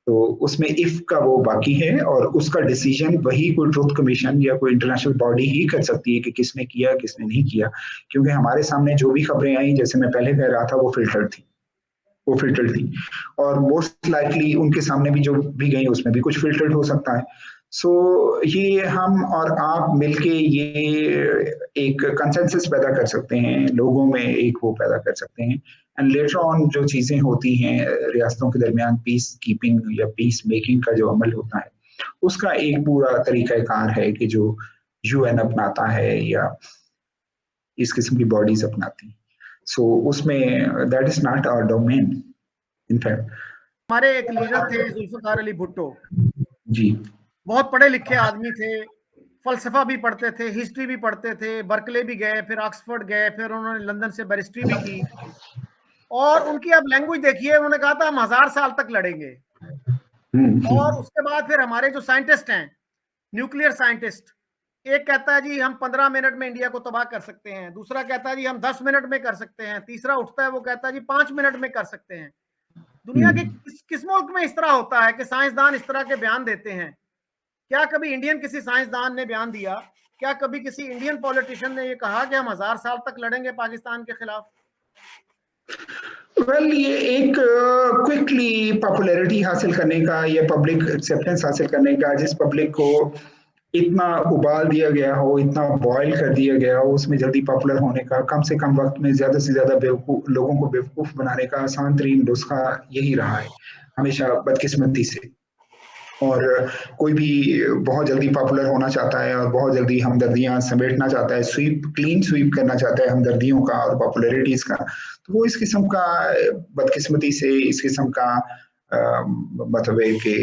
तो उसमें इफ का वो बाकी है, और उसका डिसीजन वही कोई ट्रुथ कमीशन या कोई इंटरनेशनल बॉडी ही कर सकती है कि किसने किया किसने नहीं किया। क्योंकि हमारे सामने जो भी खबरें आई, जैसे मैं पहले कह रहा था, वो फिल्टर्ड थी, और मोस्ट लाइकली उनके सामने भी जो भी गई उसमें भी कुछ फिल्टर्ड हो सकता है। सो ये हम और आप मिलके ये एक कंसेंसस पैदा कर सकते हैं, लोगों में एक वो पैदा कर सकते हैं। एंड लेटर ऑन जो चीजें होती हैं रियासतों के दरमियान, पीस कीपिंग या पीस मेकिंग का जो अमल होता है, उसका एक पूरा तरीकाकार है कि जो यूएन अपनाता है या इस किस्म की बॉडीज अपनाती हैं। सो उसमें that is not our domain in fact. हमारे एक लीडर थे जुल्फकार अली भुट्टो, जी। बहुत पढ़े लिखे आदमी थे, फलसफा भी पढ़ते थे, हिस्ट्री भी पढ़ते थे, बर्कले भी गए, फिर ऑक्सफोर्ड गए, फिर उन्होंने लंदन से बैरिस्ट्री भी की। और उनकी आप लैंग्वेज देखिए, उन्होंने कहा था हम 1000 साल तक लड़ेंगे। और उसके बाद फिर हमारे जो साइंटिस्ट हैं, न्यूक्लियर साइंटिस्ट, एक कहता है जी हम 15 मिनट में इंडिया को तबाह कर सकते हैं, दूसरा कहता है जी हम 10 मिनट में कर सकते हैं, तीसरा उठता है वो कहता है जी 5 मिनट में कर सकते हैं। दुनिया के किस मुल्क में इस तरह होता है कि साइंसदान इस तरह के बयान देते हैं? क्या कभी इंडियन किसी साइंसदान ने बयान दिया? क्या कभी किसी इंडियन पॉलिटिशियन ने ये कहा कि हम 1000 साल तक लड़ेंगे पाकिस्तान के खिलाफ? वेल ये एक क्विकली पॉपुलैरिटी हासिल करने का या पब्लिक एक्सेप्टेंस हासिल करने का, जिस पब्लिक को इतना उबाल दिया गया हो, इतना बॉयल कर दिया गया हो, उसमें जल्दी पॉपुलर होने का, कम से कम वक्त में ज्यादा से ज्यादा लोगों को बेवकूफ बनाने का आसान तरीन नुस्खा यही रहा है हमेशा, बदकिस्मती से। और कोई भी बहुत जल्दी पॉपुलर होना चाहता है और बहुत जल्दी हमदर्दियां समेटना चाहता है, क्लीन स्वीप करना चाहता है हमदर्दियों का और पॉपुलैरिटीज का, तो वो इस किस्म का बदकिस्मती से इस किस्म का मतलब है कि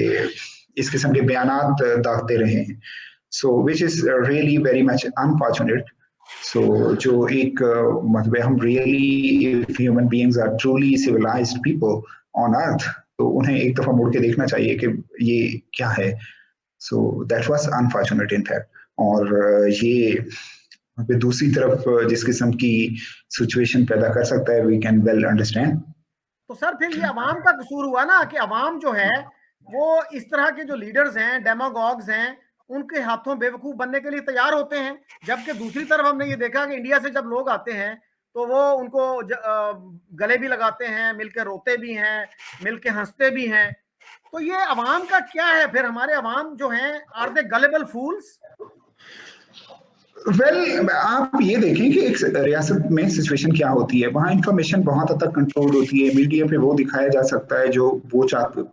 इस किस्म के बयानात दागते रहे हैं। So which is really very much unfortunate. So जो एक मतलब हम really human beings are truly civilised people on earth, तो उन्हें एक दफा मुड़ के देखना चाहिए कि ये क्या है। So that was unfortunate in fact. और ये दूसरी तरफ जिस किस्म की सिचुएशन पैदा कर सकता है, वी कैन वेल अंडरस्टैंड। तो सर फिर ये अवाम का कसूर हुआ ना, कि अवाम जो है वो इस तरह के जो लीडर्स हैं, डेमागॉग्स हैं, उनके हाथों बेवकूफ बनने के लिए तैयार होते हैं। जबकि दूसरी तरफ हमने ये देखा कि इंडिया से जब लोग आते हैं तो वो उनको गले भी लगाते हैं, मिलकर रोते भी हैं, मिलकर हंसते भी हैं। तो ये अवाम का क्या है फिर? हमारे अवाम जो हैं, आर दे गलेबल फूल्स? वेल आप ये देखें कि एक रियासत में सिचुएशन क्या होती है, वहाँ इंफॉर्मेशन बहुत हद तक कंट्रोल होती है। मीडिया पे वो दिखाया जा सकता है जो वो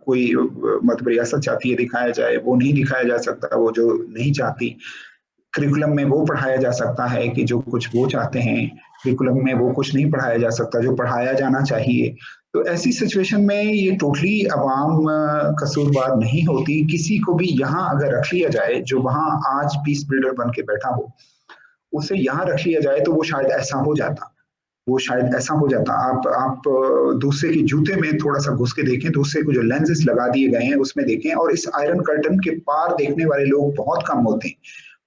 कोई मतलब रियासत चाहती है दिखाया जाए, वो नहीं दिखाया जा सकता वो जो नहीं चाहती। करिकुलम में वो पढ़ाया जा सकता है कि जो कुछ वो चाहते हैं, करिकुलम में वो कुछ नहीं पढ़ाया जा सकता जो पढ़ाया जाना चाहिए। तो ऐसी सिचुएशन में ये टोटली अवाम कसूरवार नहीं होती। किसी को भी यहाँ अगर रख लिया जाए जो वहाँ आज पीस बिल्डर बन के बैठा हो, उसे यहाँ रख लिया जाए तो वो शायद ऐसा हो जाता, वो शायद ऐसा हो जाता। आप दूसरे के जूते में थोड़ा सा घुस के देखें, दूसरे को जो लेंसेस लगा दिए गए हैं उसमें देखें, और इस आयरन कर्टन के पार देखने वाले लोग बहुत कम होते हैं।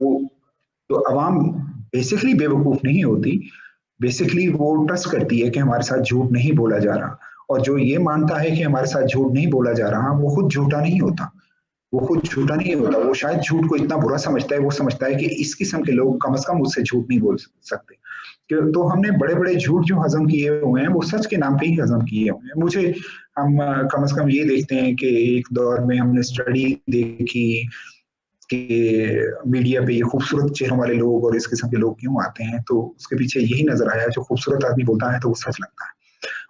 वो तो अवाम बेसिकली बेवकूफ नहीं होती, बेसिकली वो ट्रस्ट करती है कि हमारे साथ झूठ नहीं बोला जा रहा, और जो ये मानता है कि हमारे साथ झूठ नहीं बोला जा रहा वो खुद झूठा नहीं होता। वो खुद झूठा नहीं होता, वो शायद झूठ को इतना बुरा समझता है, वो समझता है कि इस किस्म के लोग कम से कम मुझसे झूठ नहीं बोल सकते। तो हमने बड़े बड़े झूठ जो हजम किए हुए हैं वो सच के नाम पे ही हजम किए हुए हैं। मुझे हम कम से कम ये देखते हैं कि एक दौर में हमने स्टडी देखी कि मीडिया पे ये खूबसूरत चेहरों वाले लोग और इस किस्म के लोग क्यों आते हैं, तो उसके पीछे यही नजर आया, जो खूबसूरत आदमी बोलता है तो वो सच लगता है,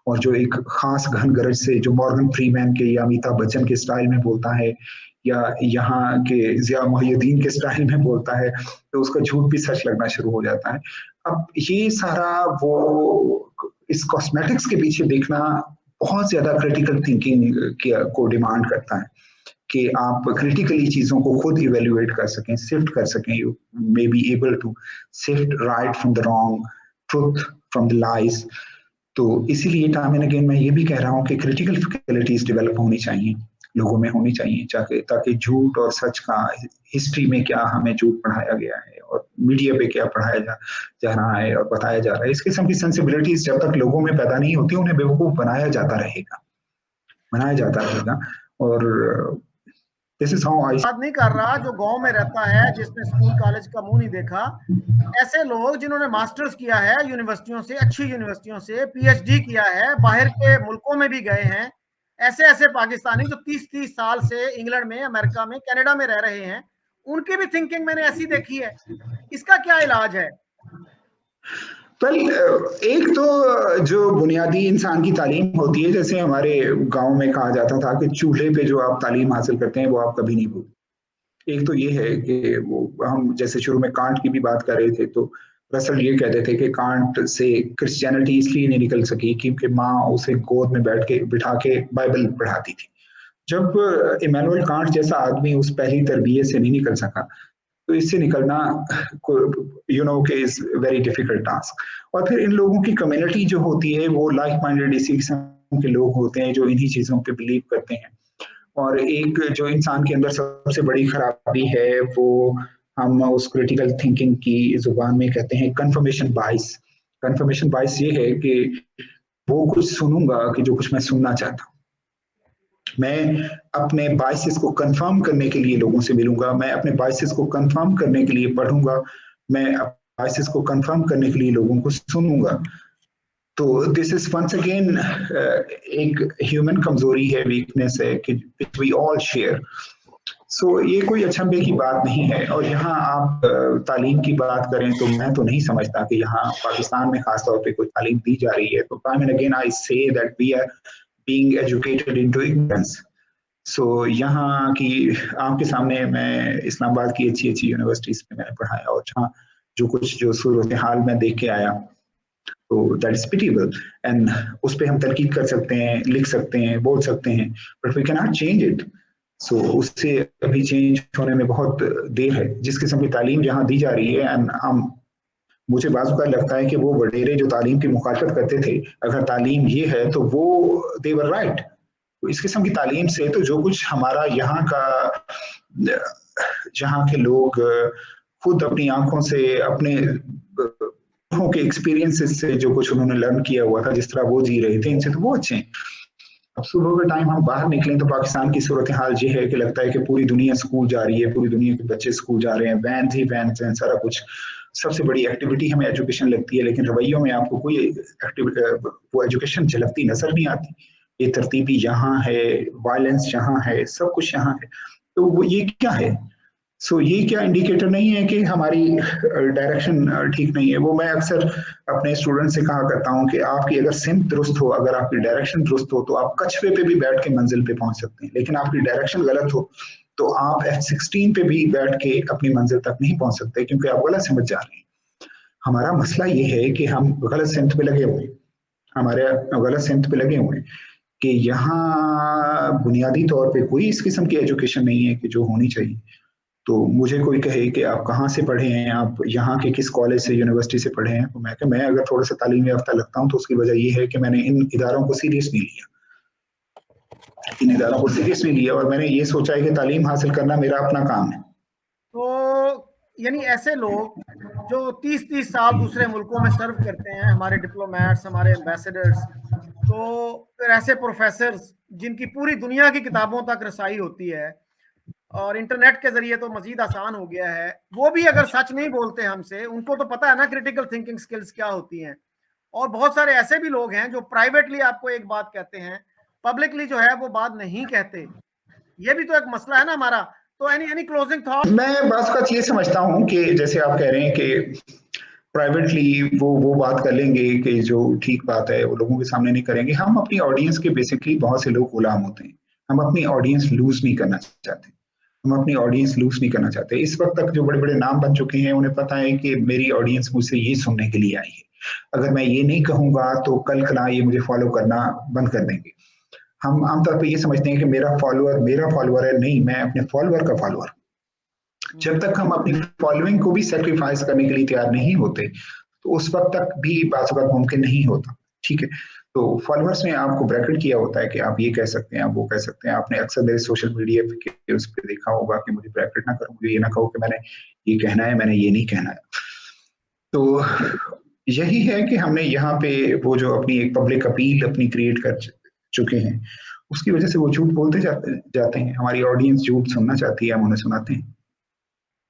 और जो एक खास घन गरज से जो मॉर्गन फ्रीमैन के या अमिताभ बच्चन के स्टाइल में बोलता है या यहाँ के जिया मोहिउद्दीन के स्टाइल में बोलता है, तो उसका झूठ भी सच लगना शुरू हो जाता है। अब ये सारा वो इस कॉस्मेटिक्स के पीछे देखना बहुत ज्यादा क्रिटिकल थिंकिंग को डिमांड करता है कि आप क्रिटिकली चीजों को खुद इवेल्युएट कर सकें, सिफ्ट कर सकें, you may be able to shift right from the wrong, truth from the lies. तो इसीलिए टाइम एंड अगेन मैं ये भी कह रहा हूँ कि क्रिटिकल फैकल्टीज डेवलप होनी चाहिए, लोगों में होनी चाहिए, ताकि झूठ और सच का, हिस्ट्री में क्या हमें झूठ पढ़ाया गया है और मीडिया पे क्या पढ़ाया जा रहा है और बताया जा रहा है, इस किस्म की सेंसिबिलिटीज जब तक लोगों में पैदा नहीं होती उन्हें बेवकूफ बनाया जाता रहेगा। और दिस इज हाउ आई। बात नहीं कर रहा जो गांव में रहता है, जिसने स्कूल कॉलेज का मुंह नहीं देखा, ऐसे लोग जिन्होंने मास्टर्स किया है यूनिवर्सिटियों से, अच्छी यूनिवर्सिटियों से, पीएचडी किया है, बाहर के मुल्कों में भी गए हैं, ऐसे ऐसे पाकिस्तानी जो 30-30 साल से इंग्लैंड में, अमेरिका में, कनाडा में रह रहे हैं, उनकी भी थिंकिंग मैंने ऐसी देखी है। इसका क्या इलाज है? वेल, एक तो जो बुनियादी इंसान की तालीम होती है, जैसे हमारे गांव में कहा जाता था कि चूल्हे पे जो आप तालीम हासिल करते हैं वो आप कभी नहीं भूलते। एक तो ये है कि वो हम जैसे शुरू में कांट की भी बात कर रहे थे, तो रसल ये कहते थे कि कांट से क्रिश्चियनिटी इसलिए नहीं निकल सकी क्योंकि माँ उसे गोद में बिठा के बाइबल पढ़ाती थी। जब इमैनुअल कांट जैसा आदमी उस पहली तरबियत से नहीं निकल सका, तो इससे निकलना कि इज वेरी डिफिकल्ट टास्क। और फिर इन लोगों की कम्युनिटी जो होती है वो लाइक माइंडेड इसी किस्म के लोग होते हैं जो इन्हीं चीजों पे बिलीव करते हैं। और एक जो इंसान के अंदर सबसे बड़ी खराबी है वो हम उस क्रिटिकल थिंकिंग की जुबान में कहते हैं कंफर्मेशन बाइस। कंफर्मेशन बाइस ये है कि वो कुछ सुनूंगा कि जो कुछ मैं सुनना चाहता हूँ, मैं अपने बाइसेस को कंफर्म करने के लिए लोगों से मिलूंगा, मैं अपने बाइसेस को कंफर्म करने के लिए पढ़ूंगा, मैं बाइसेस को कंफर्म करने के लिए लोगों को सुनूंगा। तो दिस इज वंस अगेन एक ह्यूमन कमजोरी है, वीकनेस है कि वी ऑल शेयर। सो ये कोई अचंभे की बात नहीं है। और यहाँ आप तालीम की बात करें तो मैं तो नहीं समझता कि यहाँ पाकिस्तान में खासतौर पे कोई तालीम दी जा रही है। तो time and again I say that we are being educated into ignorance. So यहाँ की आपके सामने मैं इस्लामाबाद की अच्छी अच्छी यूनिवर्सिटीज में मैंने पढ़ाया और जहाँ जो सूरत हाल में देख के आया, तो दैट इज पिटीबल। एंड उस पर हम तनकीद कर सकते हैं, लिख सकते हैं, बोल सकते हैं, but we can not change it. So उससे अभी चेंज होने में बहुत देर है। जिस किस्म की तालीम जहाँ दी जा रही है, एंड हम मुझे बाज़ का लगता है कि वो वडेरे जो तालीम की मुखालफत करते थे, अगर तालीम ये है तो वो दे वर राइट। इस किस्म की तालीम से तो जो कुछ हमारा जहाँ के लोग खुद अपनी आंखों से, अपने के एक्सपीरियंसेस से जो कुछ उन्होंने लर्न किया हुआ था, जिस तरह वो जी रहे थे, इनसे तो वो अच्छे हैं। अब सुबह के टाइम हम बाहर निकलें तो पाकिस्तान की सूरत हाल ये है कि लगता है कि पूरी दुनिया स्कूल जा रही है, पूरी दुनिया के बच्चे स्कूल जा रहे हैं, वैन ही वैन हैं, सारा कुछ। सबसे बड़ी एक्टिविटी हमें एजुकेशन लगती है, लेकिन रवैयों में आपको कोई वो एजुकेशन झलकती नजर नहीं आती। ये तरतीबी यहाँ है, वायलेंस यहाँ है, सब कुछ यहाँ है। तो वो ये क्या है? सो ये क्या इंडिकेटर नहीं है कि हमारी डायरेक्शन ठीक नहीं है? वो मैं अक्सर अपने स्टूडेंट से कहा करता हूँ कि आपकी अगर सिमत दुरुस्त हो, अगर आपकी डायरेक्शन दुरुस्त हो, तो आप कछवे पे भी बैठ के मंजिल पे पहुंच सकते हैं। लेकिन आपकी डायरेक्शन गलत हो तो आप F-16 पे भी बैठ के अपनी मंजिल तक नहीं पहुंच सकते, क्योंकि आप गलत समझ जा रहे हैं। हमारा मसला ये है कि हम गलत सिमत पे लगे हुए, हमारे गलत सिमत पे लगे हुए हैं कि यहाँ बुनियादी तौर पे कोई इस किस्म की एजुकेशन नहीं है कि जो होनी चाहिए। तो मुझे कोई कहे कि आप कहाँ से पढ़े हैं, आप यहाँ के किस कॉलेज से, यूनिवर्सिटी से पढ़े हैं, तो मैं अगर थोड़ा सा तालीम याफ्ता लगता हूँ तो उसकी वजह ये है कि मैंने इन इदारों को सीरियस नहीं लिया, इन इदारों को सीरियस नहीं लिया, और मैंने ये सोचा है कि तालीम हासिल करना मेरा अपना काम है। तो यानी ऐसे लोग जो 30-30 साल दूसरे मुल्कों में सर्व करते हैं, हमारे डिप्लोमेट्स, हमारे एम्बेसडर्स, तो फिर ऐसे प्रोफेसर्स जिनकी पूरी दुनिया की किताबों तक रसाई होती है और इंटरनेट के जरिए तो मजीद आसान हो गया है, वो भी अगर सच नहीं बोलते हमसे, उनको तो पता है ना क्रिटिकल थिंकिंग स्किल्स क्या होती हैं। और बहुत सारे ऐसे भी लोग हैं जो प्राइवेटली आपको एक बात कहते हैं, पब्लिकली जो है वो बात नहीं कहते। ये भी तो एक मसला है ना हमारा। तो एनी क्लोजिंग थॉट? मैं बस का ये समझता हूँ कि जैसे आप कह रहे हैं कि प्राइवेटली वो बात कर लेंगे कि जो ठीक बात है वो लोगों के सामने नहीं करेंगे। हम अपनी ऑडियंस के बेसिकली बहुत से लोग गुलाम होते हैं, हम अपनी ऑडियंस लूज नहीं करना चाहते, हम अपनी ऑडियंस लूज नहीं करना चाहते। इस वक्त तक जो बड़े बड़े नाम बन चुके हैं उन्हें पता है कि मेरी ऑडियंस मुझसे ये सुनने के लिए आई है, अगर मैं ये नहीं कहूंगा तो कल कल ये मुझे फॉलो करना बंद कर देंगे। हम आमतौर पे ये समझते हैं कि मेरा फॉलोअर है, नहीं, मैं अपने फॉलोअर का फॉलोअर। जब तक हम अपनी फॉलोइंग को भी सेक्रीफाइस करने के लिए तैयार नहीं होते, तो उस वक्त तक भी बात मुमकिन नहीं होता। ठीक है, तो फॉलोअर्स में आपको ब्रैकेट किया होता है कि आप ये कह सकते हैं, आप वो कह सकते हैं। आपने अक्सर मेरे सोशल मीडिया पे उस पर देखा होगा कि मुझे ब्रैकेट ना करो, मुझे ये ना कहो कि मैंने ये कहना है, मैंने ये नहीं कहना है। तो यही है कि हमने यहाँ पे वो जो अपनी एक पब्लिक अपील अपनी क्रिएट कर चुके हैं, उसकी वजह से वो झूठ बोलते जाते हैं। हमारी ऑडियंस झूठ सुनना चाहती है, हम उन्हें सुनाते हैं।